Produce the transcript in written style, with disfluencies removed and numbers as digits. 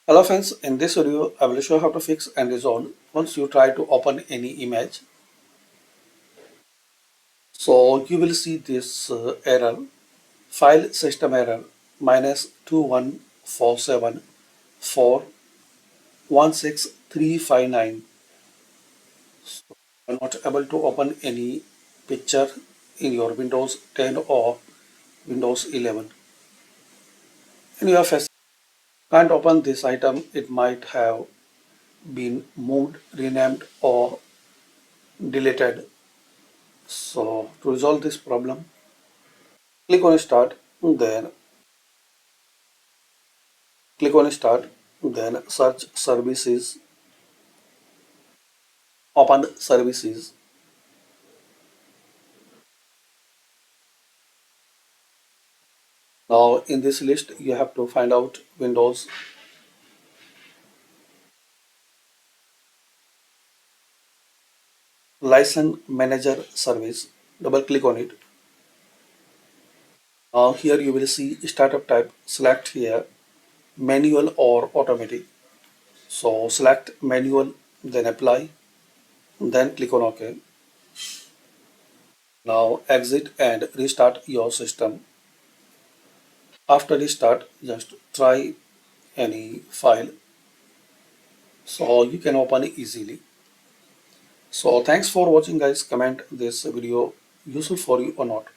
Hello friends, in this video I will show how to fix and resolve once you try to open any image. So you will see this error, file system error -2147416,359. So you are not able to open any picture in your Windows 10 or Windows 11. And you have can't open this item, it might have been moved, renamed or deleted. So to resolve this problem, click on start, then search services, open services. Now in this list you have to find out Windows License Manager service. Double click on it. Now here you will see startup type. Select here manual or automatic. So select manual, then apply, then click on OK. Now exit and restart your system. After restart, just try any file so you can open it easily. So thanks for watching guys. Comment this video useful for you or not.